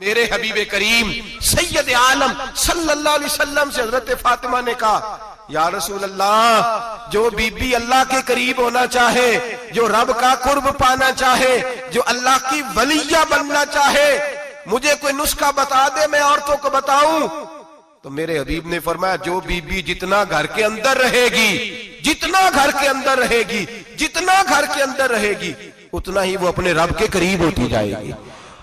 मेरे हबीबे करीम सैयद आलम सल्लल्लाहु अलैहि वसल्लम से हजरत फातिमा ने कहा, या रसूल अल्लाह, जो बीबी अल्लाह के करीब होना चाहे, जो रब का कुर्ब पाना चाहे, जो अल्लाह की वलिया बनना चाहे, मुझे कोई नुस्खा बता दे, मैं औरतों को बताऊं। तो मेरे हबीब ने फरमाया, जो बीबी जितना घर के अंदर रहेगी, जितना घर के अंदर रहेगी, जितना घर के अंदर रहेगी, उतना ही वो अपने रब के करीब होती जाएगी,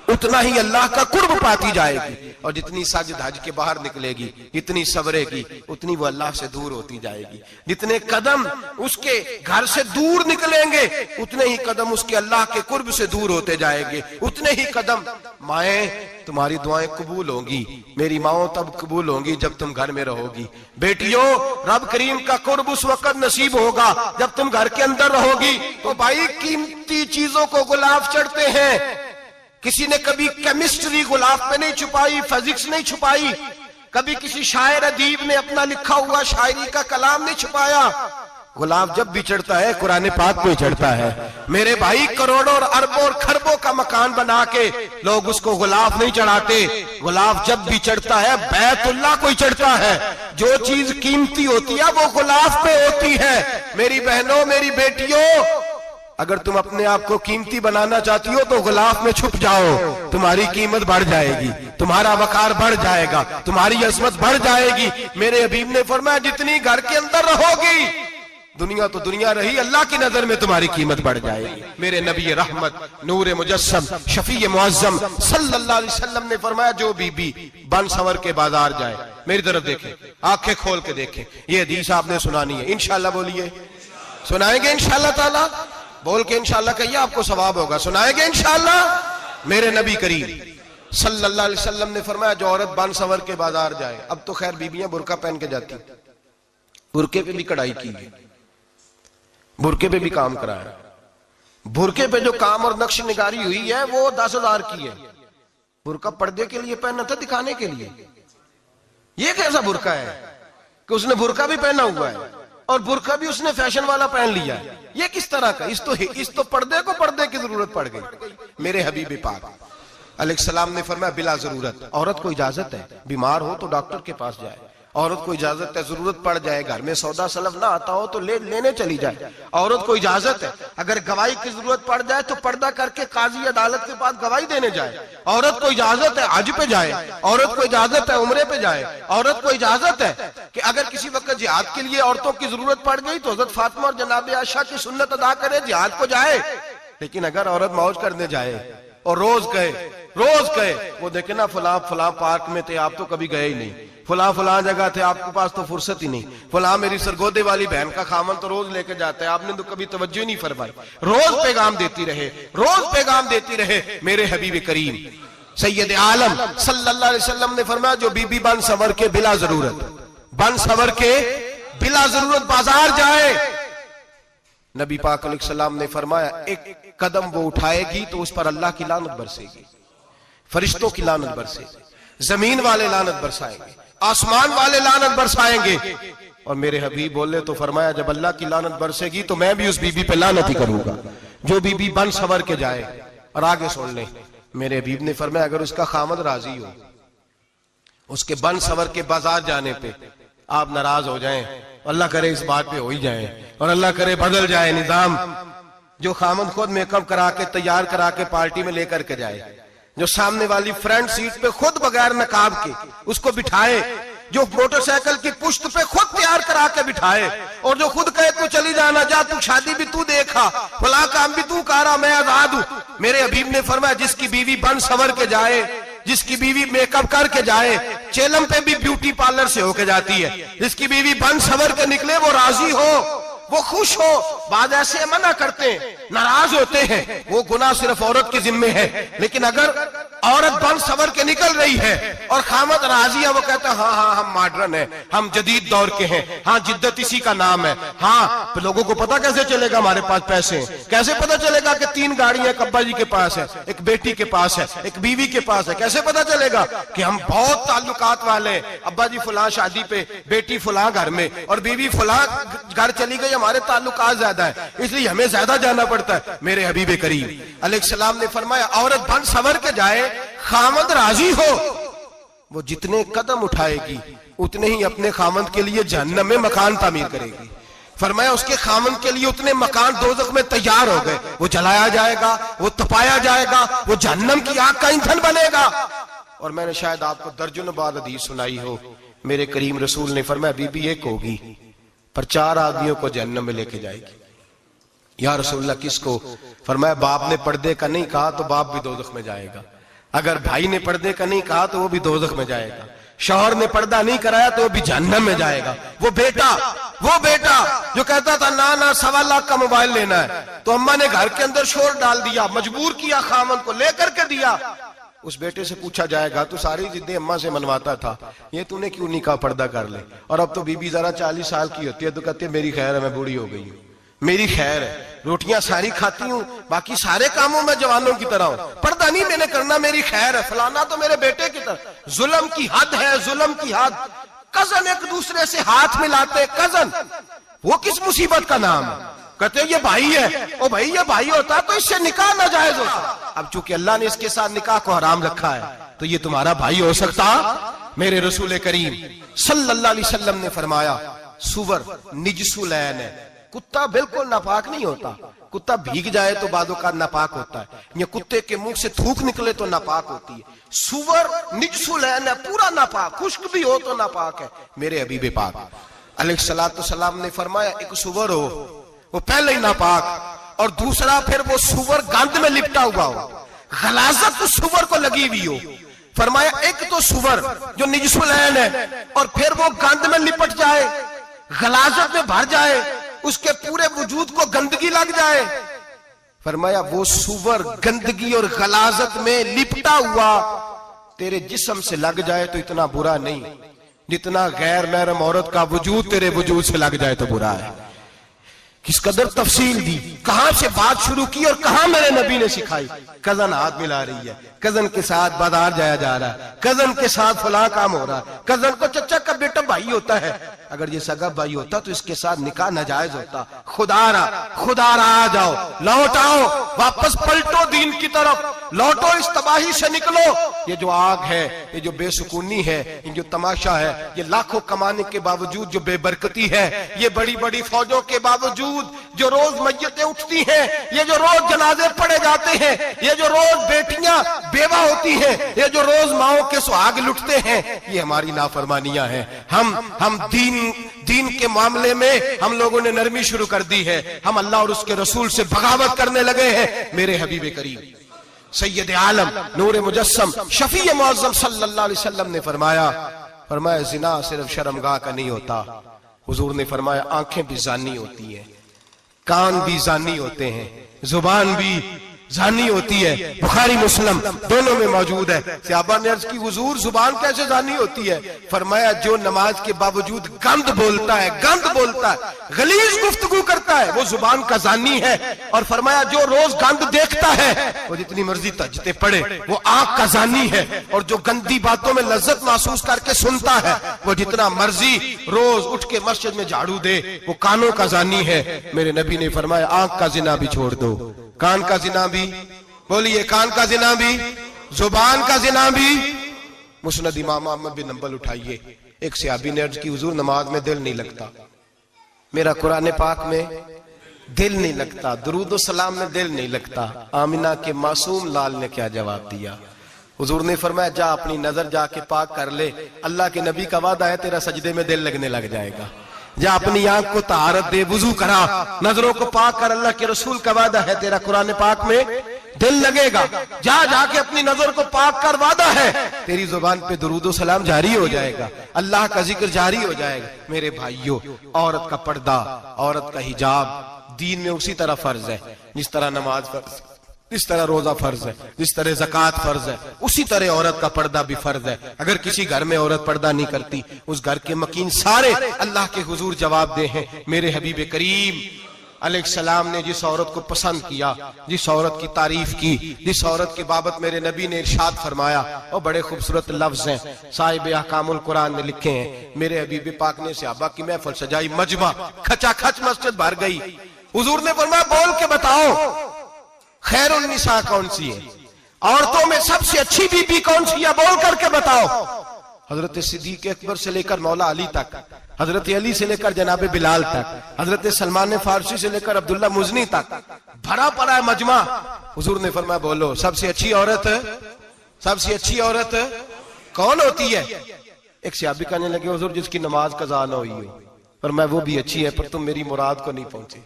उतना ही अल्लाह का कुर्ब पाती जाएगी। और जितनी सज धज के बाहर निकलेगी, जितनी सवरेगी, उतनी वो अल्लाह से दूर होती जाएगी। जितने कदम उसके घर से दूर निकलेंगे, उतने ही कदम उसके अल्लाह के कुर्ब से दूर होते जाएंगे। उतने ही कदम, माएं तुम्हारी दुआएं कबूल होंगी, मेरी माओ तब कबूल होंगी जब तुम घर में रहोगी। बेटियों, रब करीम का कुर्ब उस वक्त नसीब होगा जब तुम घर के अंदर रहोगी। तो भाई, कीमती चीजों को गुलाब चढ़ते हैं। किसी ने कभी केमिस्ट्री गुलाब पे नहीं छुपाई, फिजिक्स नहीं छुपाई, कभी किसी शायर अदीब ने अपना लिखा हुआ शायरी का कलाम नहीं छुपाया। गुलाब जब भी चढ़ता है, कुरान पाक को ही चढ़ता है। मेरे भाई, करोड़ों और अरबों और खरबों का मकान बना के लोग उसको गुलाब नहीं चढ़ाते। गुलाब जब भी चढ़ता है, बैतुल्लाह को ही चढ़ता है। जो चीज कीमती होती है वो गुलाब पे होती है। मेरी बहनों, मेरी बेटियों, अगर तुम अपने आप को कीमती बनाना चाहती हो तो गुलाब में छुप जाओ, तुम्हारी कीमत बढ़ जाएगी, तुम्हारा वकार बढ़ जाएगा, तुम्हारी अजमत बढ़ जाएगी। मेरे हबीब ने फरमाया, जितनी घर के अंदर रहोगी, दुनिया तो दुनिया रही, अल्लाह की नजर में तुम्हारी कीमत बढ़ जाएगी। मेरे नबी रहमत, नूर मुजस्सम, शफी मुअज्जम सल्लल्लाहु अलैहि वसल्लम ने फरमाया, जो बीबी बन संवर के बाजार जाए, मेरी तरफ देखें, आंखें खोल के देखें, ये हदीस आपने सुनानी है। इंशाल्लाह बोलिए, सुनाएंगे इंशाल्लाह ताला, बोल के इंशाल्लाह कहिए, आपको सवाब होगा। सुनाएंगे इंशाल्लाह। मेरे नबी करीम सल्लल्लाहु अलैहि वसल्लम ने फरमाया, जो औरत बन संवर के बाजार जाए, अब तो खैर बीबियां बुरका पहन के जाती, बुरके पे भी कढ़ाई की है, बुरके पे भी काम करा है। बुरके पे जो काम और नक्श निगारी हुई है वो 10,000 की है। बुरका पर्दे के लिए पहना था, दिखाने के लिए। ये कैसा बुरका है कि उसने बुरका भी पहना हुआ है और बुरका भी उसने फैशन वाला पहन लिया है। ये किस तरह का? इस तो पर्दे को पर्दे की जरूरत पड़ गई। मेरे हबीब पाक अलैहिस्सलाम ने फरमाया, बिला जरूरत, औरत को इजाजत है, बीमार हो तो डॉक्टर के पास जाए, औरत को इजाजत है, जरूरत पड़ जाए, घर में सौदा सलफ ना आता हो तो लेने चली जाए, औरत को इजाजत है। अगर गवाही की जरूरत पड़ जाए तो पर्दा करके काजी अदालत के पास गवाही देने जाए, औरत को इजाजत है हज पे जाए, औरत को इजाजत है उम्रे पे जाए, औरत को इजाजत है कि अगर किसी वक्त जिहाद के लिए औरतों की जरूरत पड़ गई तो हजरत फातिमा और जनाब आयशा की सुन्नत अदा करे, जिहाद को जाए। लेकिन अगर औरत मौज करने जाए और रोज गए, वो देखे ना, फला पार्क में थे, आप तो कभी गए ही नहीं, फला जगह थे, आपके पास तो फुर्सत ही नहीं, फला मेरी सरगोदे वाली बहन का खामन तो रोज लेके जाता है, आपने तो कभी तवज्जो ही नहीं फरमाई। रोज पैगाम देती रहे, रोज पैगाम देती रहे। मेरे हबीब करीम सैयद आलम सल्लल्लाहु अलैहि वसल्लम ने फरमाया, जो बीबी बन संवर के बिला जरूरत बाजार जाए, नबी पाक अलैहिस्सलाम ने फरमाया, एक कदम वो उठाएगी तो उस पर अल्लाह की लानत बरसेगी, फरिश्तों की लानत बरसेगी, जमीन वाले लानत बरसाएंगे, आसमान वाले लानत बरसाएंगे। और मेरे हबीब बोले तो फरमाया, जब अल्लाह की लानत बरसेगी तो मैं भी उस बीबी पे लानत ही करूंगा जो बीबी बन संवर के जाए। और आगे सुन ले, मेरे हबीब ने फरमाया, अगर उसका खामद राजी हो, उसके बन संवर के बाजार जाने पे आप नाराज हो जाएं, अल्लाह करे इस बात पे हो ही जाए, और अल्लाह करे बदल जाए निजाम, जो खामद खुद मेकअप करा के तैयार करा के पार्टी में लेकर के जाए, जो सामने वाली फ्रंट सीट पे खुद बगैर नकाब के उसको बिठाए, जो मोटरसाइकिल की पुश्त पे खुद तैयार करा के बिठाए, और जो खुद कहे तू चली जाना, जा तू शादी भी तू देखा, फला काम भी तू करा, मैं आजाद हूं। मेरे हबीब ने फरमाया, जिसकी बीवी बन संवर के जाए, जिसकी बीवी मेकअप करके जाए, चेलम पे भी ब्यूटी पार्लर से होके जाती है, जिसकी बीवी बन संवर के निकले, वो राजी हो, वो खुश हो। बाद ऐसे मना करते हैं, नाराज होते हैं, वो गुनाह सिर्फ औरत के जिम्मे है। लेकिन अगर औरत बन संवर के निकल रही है और खामद राजी है, वो कहता है, हाँ हम मॉडर्न है, हम जदीद दौर के हैं, हाँ जिद्दत इसी का नाम है, हाँ तो लोगों को पता कैसे चलेगा हमारे पास पैसे हैं, कैसे पता चलेगा कि 3 गाड़ियां एक अब्बा जी के पास है, एक बेटी के पास है, एक बीवी के पास है, कैसे पता चलेगा कि हम बहुत ताल्लुकात वाले हैं, अब्बा जी फुला शादी पे, बेटी फुला घर में, और बीवी फुला घर चली गई, हमारे ताल्लुकात ज्यादा है इसलिए हमें ज्यादा जाना पड़ता है। मेरे हबीब करीम अलैहिस्सलाम ने फरमाया, औरत बन संवर के जाए, खामद राजी हो, वो जितने कदम उठाएगी उतने ही अपने खामद के लिए जहन्नम में मकान तामीर करेगी। फरमाया उसके खामद के लिए उतने मकान दोज़ख में तैयार हो गए, वो जलाया जाएगा, वो तपाया जाएगा, वो जहन्नम की आग का ईंधन बनेगा। और मैंने शायद आपको दर्जनों बार हदीस सुनाई हो, मेरे करीम रसूल ने फरमाया बीबी एक होगी पर 4 आदमियों को जहन्नम में लेके जाएगी। या रसूलल्लाह किसको? फरमाया बाप ने पर्दे का नहीं कहा तो बाप भी दोज़ख में जाएगा, अगर भाई ने पर्दे का नहीं कहा तो वो भी दोज़ख में जाएगा, शौहर ने पर्दा नहीं कराया तो वो भी जहन्नम में जाएगा। वो बेटा जो कहता था ना ना 1.25 लाख का मोबाइल लेना है, तो अम्मा ने घर के अंदर शोर डाल दिया, मजबूर किया, खामन को लेकर के दिया। उस बेटे से पूछा जाएगा तू सारी जिद्दें अम्मा से मनवाता था, ये तूने क्यों नहीं कहा पर्दा कर ले? और अब तो बीबी जरा 40 साल की होती है तो कहती है मेरी खैर है, मैं बूढ़ी हो गई हूँ, मेरी खैर है, रोटियां सारी खाती हूँ, बाकी सारे कामों में जवानों की तरह हूं, पर्दा नहीं मैंने करना, मेरी खैर है। फलाना तो मेरे बेटे की तरह। जुल्म की हद है, जुल्म की हद। कजन एक दूसरे से हाथ मिलाते, कजन, वो किस मुसीबत का नाम है? कहते ये भाई है, ओ भाई ये भाई होता तो इससे निकाह नाजायज होता। अब चूंकि अल्लाह ने इसके साथ निकाह को हराम रखा है तो ये तुम्हारा भाई हो सकता? मेरे रसूल करीम सल्लल्लाहु अलैहि वसल्लम ने फरमाया सुवर निजसुलैन है, कुत्ता बिल्कुल नापाक नहीं होता, कुत्ता भीग जाए तो बादों का नापाक होता है, या कुत्ते के मुंह से थूक निकले तो नापाक होती है। सुवर निजसुलैन है, पूरा नापाक, खुश्क भी हो तो नापाक है। मेरे हबीब पाक अलैहिस्सलातु सलाम ने फरमाया एक सुवर हो वो पहले ही नापाक, और दूसरा फिर वो सुवर गंद में लिपटा हुआ हो, गलाजत उस सुवर को लगी हुई हो। फरमाया एक तो सुवर जो निजसुलैन है और फिर वो गंद में लिपट जाए, गलाजत में भर जाए, उसके पूरे वजूद को गंदगी लग जाए। फरमाया वो सुवर गंदगी और गलाजत में लिपटा हुआ तेरे जिस्म से लग जाए तो इतना बुरा नहीं जितना गैर महरम औरत का वजूद तेरे वजूद से लग जाए तो बुरा है। किस कदर तफसील दी, कहां से बात शुरू की और कहां मेरे नबी ने सिखाई। कजन हाथ मिला रही है, कजन के साथ बाजार जाया जा रहा है, कजन के साथ फला काम हो रहा है, कजन को चचा का बेटा भाई होता है, अगर ये सगा भाई होता तो इसके साथ निकाह नाजायज होता। खुदारा आ जाओ, लौट आओ, वापस पलटो दीन की तरफ, लौटो, इस तबाही से निकलो। ये जो आग है, ये जो बेसुकूनी है, ये जो तमाशा है, ये लाखों कमाने के बावजूद जो बेबरकती है, ये बड़ी बड़ी फौजों के बावजूद जो रोज मैयतें उठती हैं, ये जो रोज जनाजे पड़े जाते हैं, ये जो रोज बेटियां बेवा होती हैं, ये जो रोज माओ के सुहाग लुटते हैं, ये हमारी नाफरमानियां हैं। हम दीन के मामले में हम लोगों ने नरमी शुरू कर दी है, हम अल्लाह और उसके रसूल से बगावत करने लगे हैं। मेरे हबीब करीम सैयद आलम नूर मुजस्सम शफी मुअज्जम सल्लल्लाहु अलैहि वसल्लम ने फरमाया जिना सिर्फ शर्मगाह का नहीं होता, हुजूर ने फरमाया आंखें भी जानी होती है, कान भी जानी होते हैं, जुबान भी जानी होती है। बुखारी मुस्लिम दोनों में मौजूद है। सहाबा ने अर्ज की हुजूर जुबान कैसे जानी होती है? फरमाया जो नमाज के बावजूद गंद बोलता है, गलीज गुफ्तगू करता है, वो जुबान का जानी है। और फरमाया जो रोज गंद देखता है वो जितनी मर्जी तजते पड़े वो आंख का जानी है, और जो गंदी बातों में लज्जत महसूस करके सुनता है वो जितना मर्जी रोज उठ के मस्जिद में झाड़ू दे वो कानों का जानी है। मेरे नबी ने फरमाया आंख का जिना भी छोड़ दो, कान का जिना भी, बोलिए कान का जिना भी, जुबान का जिना भी। मुस्नद इमाम अहमद बिन हंबल उठाइए, एक सहाबी ने अर्ज की हुजूर नमाज में दिल नहीं लगता, मेरा कुरान पाक में दिल नहीं लगता, दुरूद व सलाम में दिल नहीं लगता। आमिना के मासूम लाल ने क्या जवाब दिया? हुजूर ने फरमाया जा अपनी नजर जाके पाक कर ले, अल्लाह के नबी का वादा है तेरा सजदे में दिल लगने लग जाएगा। जा अपनी आंख को तहारत दे, वुजू करा, नजरों को पाक कर, अल्लाह के रसूल का वादा है तेरा कुरान पाक में दिल लगेगा। जा जाके अपनी नजर को पाक कर, वादा है तेरी जुबान पे दुरूद सलाम जारी हो जाएगा, अल्लाह का जिक्र जारी हो जाएगा। मेरे भाइयों, औरत का पर्दा, औरत का हिजाब दीन में उसी तरह फर्ज है जिस तरह नमाज फर्ज, जिस तरह रोजा फर्ज है, जिस तरह ज़कात फर्ज है, उसी तरह औरत का पर्दा भी फर्ज है। अगर किसी घर में औरत पर्दा नहीं करती, उस घर के मकीन सारे अल्लाह के हुजूर जवाब दे हैं। मेरे हबीब करीम अलैहिस्सलाम ने जिस औरत को पसंद किया, जिस औरत की तारीफ की, जिस औरत की बाबत मेरे नबी ने इरशाद फरमाया, और बड़े खूबसूरत लफ्ज हैं, साहिब अहकामुल कुरान ने लिखे हैं। मेरे हबीब पाक ने सहाबा की महफिल सजाई, मजमा खचाखच मस्जिद भर गई। हुजूर ने फरमाया बोल के बताओ खैरुन निसा कौन सी है? औरतों में सबसे अच्छी बीबी कौन सी है, बोल करके बताओ। हजरत सिद्दीक अकबर से लेकर मौला अली तक, हजरत अली से लेकर जनाब बिलाल तक, हजरत सलमान फारसी से लेकर अब्दुल्ला मुजनी तक भरा पड़ा है मजमा। हुजूर ने फरमाया बोलो सबसे अच्छी औरत, सबसे अच्छी औरत कौन होती है? एक सहाबी कहने लगे हुजूर जिसकी नमाज कज़ा ना हुई हो। पर मैं वो भी अच्छी है पर तुम मेरी मुराद को नहीं पहुंचे।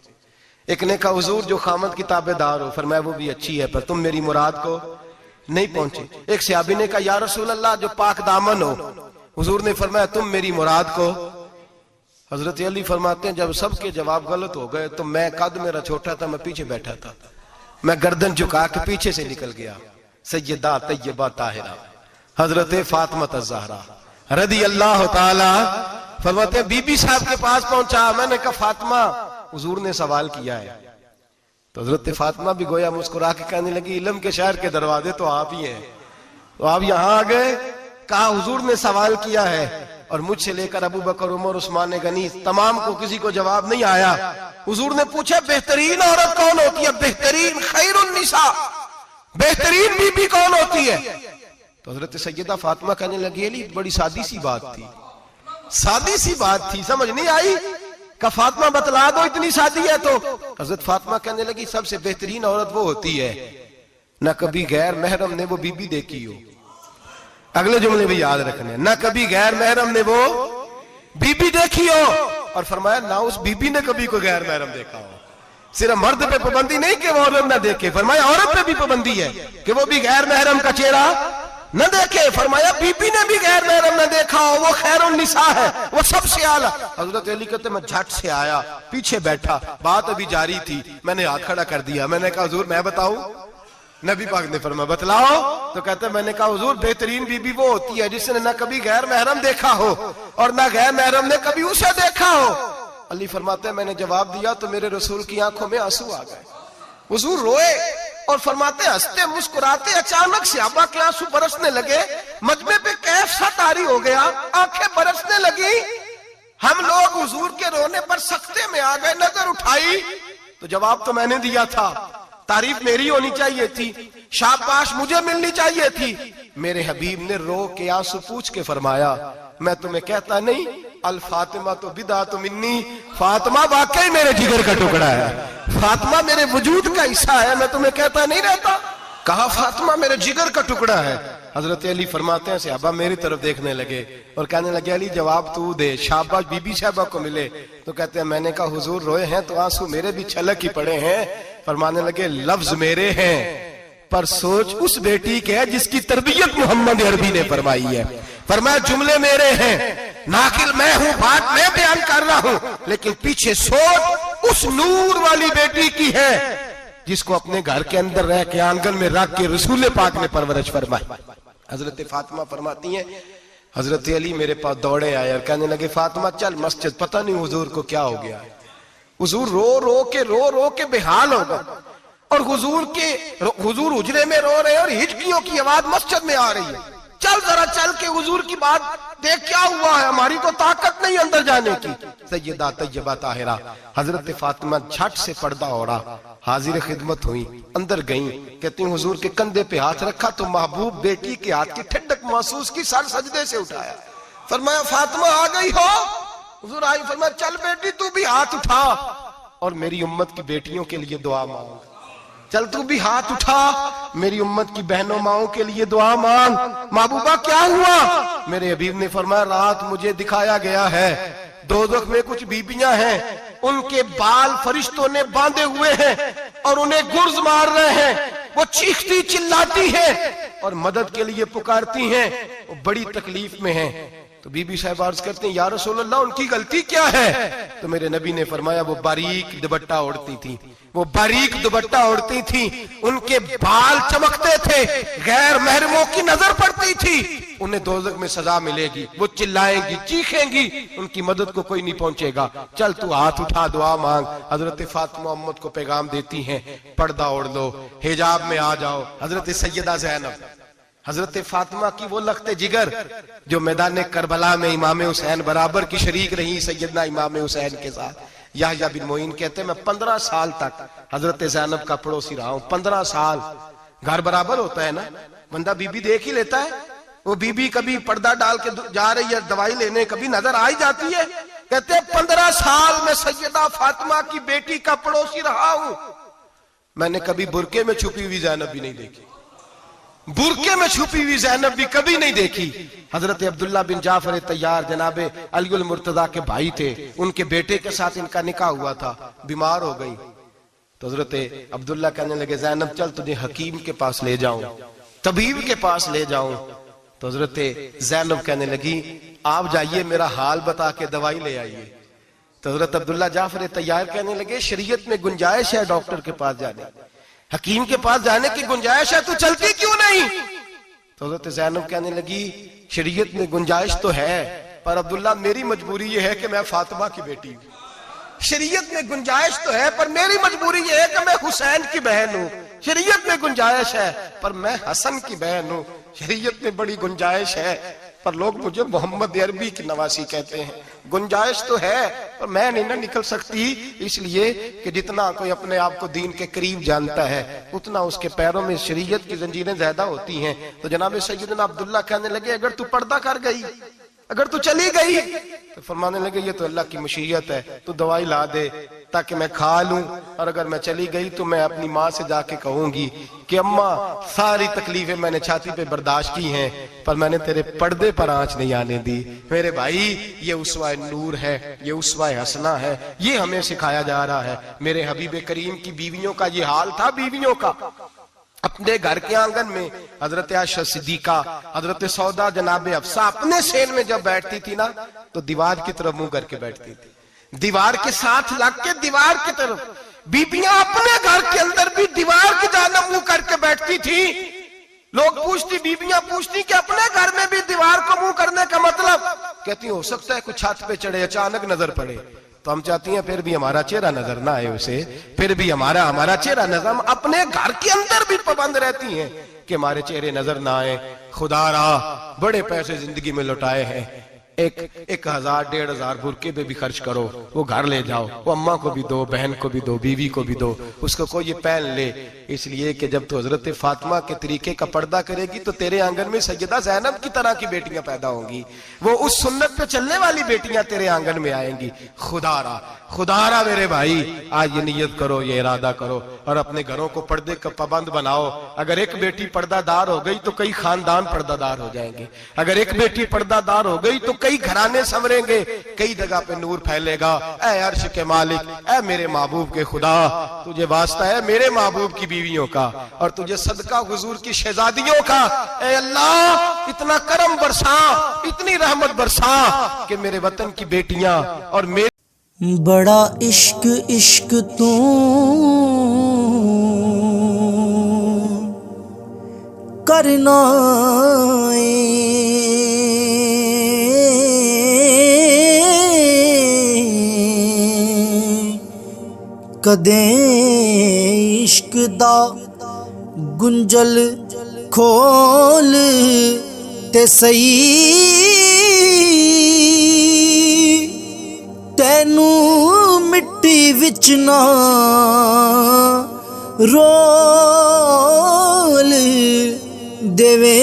एक ने कहा हुजूर जो खामद की ताबेदार हो। फरमाया वो भी अच्छी है पर तुम मेरी मुराद को नहीं पहुंचे। एक सहाबी ने कहा या रसूल अल्लाह जो पाक दामन हो। हुजूर ने फरमाया तुम मेरी मुराद को। हजरत अली फरमाते हैं जब सबके जवाब गलत हो गए तो मैं, कद मेरा छोटा था, मैं पीछे बैठा था, मैं गर्दन झुका के पीछे से निकल गया। सैयदा तैयबा ताहिरा हजरत फातिमा ज़हरा रदी अल्लाह ताला फरमाते हैं बीबी साहब के पास पहुंचा। मैंने कहा फातिमा हुजूर ने सवाल किया है। तो हजरत फातिमा भी गोया मुस्कुरा के कहने लगी इल्म के शहर के दरवाजे तो आप ही हैं, तो आप यहां आ गए। कहा हुजूर ने सवाल किया है और मुझसे लेकर अबू बकर, उमर, उस्मान गनी तमाम को किसी को जवाब नहीं आया। हुजूर ने पूछा बेहतरीन औरत कौन होती है? बेहतरीन खैरुन निसा, बेहतरीन बीबी कौन होती है? तो हजरत सैयदा फातिमा कहने लगी अली बड़ी सादी सी बात थी, सादी सी बात थी, समझ नहीं आई। का फातिमा बतला दो इतनी सादी है। तो हजरत फातिमा कहने लगी सबसे बेहतरीन औरत वो होती है न कभी गैर महरम ने वो बीबी देखी हो। अगले जुमले भी याद रखने, न कभी गैर महरम ने वो बीबी देखी हो, और फरमाया ना उस बीबी ने कभी कोई गैर महरम देखा हो। सिर्फ मर्द पे पाबंदी नहीं कि वो औरत ना देखे, फरमाया औरत पे भी पाबंदी है कि वो भी गैर महरम का चेहरा न देखे। फरमाया बीबी ने भी गैर महरम न देखा हो, वो खैरुन निसा है, वो सबसे आला। हजरत अली कहते मैं झट से आया, पीछे बैठा, बात अभी जारी थी, मैंने हाथ खड़ा कर दिया। मैंने कहा हुजूर मैं बताऊं? नबी पाक ने फरमाया बतलाओ। तो कहते मैंने कहा हुजूर बेहतरीन बीबी वो होती है जिसने न कभी गैर महरम देखा हो और न गैर महरम ने कभी उसे देखा हो। अली फरमाते हैं मैंने जवाब दिया तो मेरे रसूल की आंखों में आंसू आ गए। हुजूर रोए और फरमाते हंसते मुस्कुराते अचानक से सहाबा के आंसू बरसने लगे। मजमे पे कैफ सा तारी हो गया, आंखें बरसने लगी। हम लोग हुजूर के रोने पर सख्ते में आ गए। नजर उठाई तो जवाब तो मैंने दिया था, तारीफ मेरी होनी चाहिए थी, शाबाश मुझे मिलनी चाहिए थी। मेरे हबीब ने रो के आंसू पूछ के फरमाया मैं तुम्हें कहता नहीं अल फातिमा तो बिदा तो मिन्नी, फातिमा वाकई मेरे जिगर का टुकड़ा है, फातिमा मेरे वजूद का हिस्सा है, मैं तुम्हें कहता नहीं रहता। कहा फातिमा मेरे जिगर का टुकड़ा है। हजरत अली फरमाते हैं सहाबा मेरी तरफ देखने लगे और कहने लगे अली जवाब तू दे, शाबाश बीबी साहबा को मिले। तो कहते हैं मैंने कहा हुजूर रोए हैं तो आंसू मेरे भी छलक ही पड़े हैं। फरमाने लगे लफ्ज मेरे हैं पर सोच उस बेटी के है जिसकी तरबियत मोहम्मद अरबी ने फरमाई है। फरमाया जुमले मेरे हैं, नाकिल मैं हूं, बात मैं बयान कर रहा हूं, लेकिन पीछे सोच उस नूर वाली बेटी की है जिसको अपने घर के अंदर रह के आंगन में रख के रसूल पाक ने परवरिश फरमाई। हजरत फातिमा फरमाती हैं हजरत अली मेरे पास दौड़े आए और कहने लगे फातिमा चल मस्जिद, पता नहीं हुजूर को क्या हो गया है। हुजूर रो रो के बेहाल हो गए और हुजूर हुजरे में रो रहे और हिचकियों की आवाज मस्जिद में आ रही है। चल जरा चल के हुजूर की बात देख क्या हुआ है, हमारी तो ताकत नहीं अंदर जाने की। सैयदा तैयबा ताहिरा हजरत फातिमा झट से पर्दा ओढ़ा, हाजिर खिदमत हुई, अंदर गई। कहती हुजूर के कंधे पे हाथ रखा तो महबूब बेटी के हाथ की ठंडक महसूस की, सर सजदे से उठाया। फरमाया फातिमा आ गई हो? हुजूर आई। फरमाया चल बेटी तू भी हाथ उठा और मेरी उम्मत की बेटियों के लिए दुआ मांग। चल तू भी हाथ उठा, मेरी उम्मत की बहनों माओं के लिए दुआ मांग। महबूबा क्या हुआ? मेरे हबीब ने फरमाया रात मुझे दिखाया गया है दोज़ख में कुछ बीबियां हैं, उनके बाल फरिश्तों ने बांधे हुए हैं और उन्हें गुर्ज मार रहे हैं। वो चीखती चिल्लाती हैं और मदद के लिए पुकारती हैं, वो बड़ी तकलीफ में हैं। तो बीबी साहब अर्ज करते हैं या रसूल अल्लाह उनकी गलती क्या है? तो मेरे नबी ने फरमाया वो बारीक दुपट्टा ओढ़ती थी, वो बारीक दुपट्टा ओढ़ती थी, उनके बाल चमकते थे, गैर महरमों की नजर पड़ती थी, उन्हें दोज़ख में सजा मिलेगी, वो चिल्लाएंगी चीखेंगी, उनकी मदद को कोई नहीं पहुंचेगा। चल तू हाथ उठा दुआ मांग। हजरत फातिमा उम्मत को पैगाम देती हैं पर्दा ओढ़ लो, हिजाब में आ जाओ। हजरत सैयदा ज़ैनब हजरत फातिमा की वो लख्ते जिगर जो मैदान करबला में इमाम हुसैन बराबर की शरीक रही सैयदना इमाम हुसैन के साथ। याह्या बिन मोइन कहते मैं 15 साल तक हजरत ज़ैनब का पड़ोसी रहा हूं, 15 साल। घर बराबर होता है ना, बंदा बीबी देख ही लेता है। वो बीबी कभी पर्दा डाल के जा रही है दवाई लेने, कभी नजर आ ही जाती है। कहते हैं 15 साल में सैयदा फातिमा की बेटी का पड़ोसी रहा हूं, मैंने कभी बुरके में छुपी हुई ज़ैनब भी नहीं देखी, बुरके में छुपी हुई ज़ैनब भी कभी नहीं देखी। हजरत अब्दुल्ला बिन जाफर तैयार जनाबे अलीउल मुर्तजा के भाई थे, उनके बेटे के साथ इनका निकाह हुआ था, बीमार हो गई तो हजरत अब्दुल्ला कहने लगे ज़ैनब चल तुझे हकीम के पास ले जाऊं, तबीब के पास ले जाऊं। तो हजरत ज़ैनब कहने लगी आप जाइए मेरा हाल बता के दवाई ले आइए। तो हजरत अब्दुल्ला जाफर तैयार कहने लगे शरीयत में गुंजाइश है डॉक्टर के पास जाने, हकीम के पास जाने की गुंजाइश है, तू चलती क्यों नहीं? तो हजरत ज़ैनब कहने लगी शरीयत में गुंजाइश तो है, पर अब्दुल्ला मेरी मजबूरी ये है कि मैं फातिमा की बेटी हूं। शरीयत में गुंजाइश तो है पर मेरी मजबूरी ये है कि मैं हुसैन की बहन हूं। शरीयत में गुंजाइश है पर मैं हसन की बहन हूं। शरीयत में बड़ी गुंजाइश है पर लोग मुझे मोहम्मद अरबी की नवासी कहते हैं। गुंजाइश तो है पर मैं नहीं ना निकल सकती, इसलिए कि जितना कोई अपने आप को दीन के करीब जानता है उतना उसके पैरों में शरीयत की जंजीरें ज्यादा होती हैं। तो जनाब सैयदना अब्दुल्ला कहने लगे अगर तू पर्दा कर गई, अगर तू चली गई, तो फरमाने लगे ये तो अल्लाह की मशीयत है, तू दवाई ला दे ताकि मैं खा लूं, और अगर मैं चली गई तो मैं अपनी माँ से जाके कहूंगी कि अम्मा सारी तकलीफें मैंने छाती पे बर्दाश्त की हैं पर मैंने तेरे पर्दे पर आंच नहीं आने दी। मेरे भाई ये उसवा नूर है, ये उसवा हसना है, ये हमें सिखाया जा रहा है। मेरे हबीब करीम की बीवियों का ये हाल था, बीवियों का अपने घर के आंगन में हजरत आयशा सिद्दीका, हजरत सौदा जनाबे अफसा अपने सेन में जब बैठती थी ना तो दीवार की तरफ मुंह करके बैठती थी, दीवार के साथ लग के दीवार की तरफ। बीबियां अपने घर के अंदर भी दीवार की जानब मुंह करके बैठती थी। लोग पूछती, बीबियां पूछती कि अपने घर में भी दीवार को मुंह करने का मतलब? कहती हो सकता है कुछ छत पे चढ़े अचानक नजर पड़े, तो हम चाहती हैं फिर भी हमारा चेहरा नजर ना आए उसे, फिर भी हमारा चेहरा नजर, हम अपने घर के अंदर भी पाबंद रहती हैं कि हमारे चेहरे नजर ना आए। खुदारा बड़े पैसे जिंदगी में लुटाए हैं, 1000 1500 बुरके पे भी खर्च करो, वो घर ले जाओ, वो अम्मा को भी दो, बहन को भी दो, बीवी को भी दो, उसको कोई ये पहन ले। इसलिए कि जब तो हजरत फातिमा के तरीके का पर्दा करेगी तो तेरे आंगन में सैयदा ज़ैनब की तरह की बेटियां पैदा होंगी, वो उस सुन्नत पे चलने वाली बेटियां तेरे आंगन में आएंगी। खुदारा मेरे भाई आज ये नियत करो, ये इरादा करो और अपने घरों को पर्दे का पाबंद बनाओ। अगर एक बेटी पर्दादार हो गई तो कई खानदान पर्दादार हो जाएंगे, अगर एक बेटी पर्दादार हो गई तो कई घराने संवरेंगे, कई जगह पे नूर फैलेगा। ऐ अर्श के मालिक, ऐ मेरे महबूब के खुदा, तुझे वास्ता है मेरे महबूब की बीवियों का और तुझे सदका हुजूर की शहजादियों का। ऐ अल्लाह इतना करम बरसा, इतनी रहमत बरसा कि मेरे वतन की बेटियां और मेरे बड़ा इश्क इश्क तू करना कदे इश्क दा गुंजल खोल ते सही, तैनू मिट्टी विच ना रोल देवे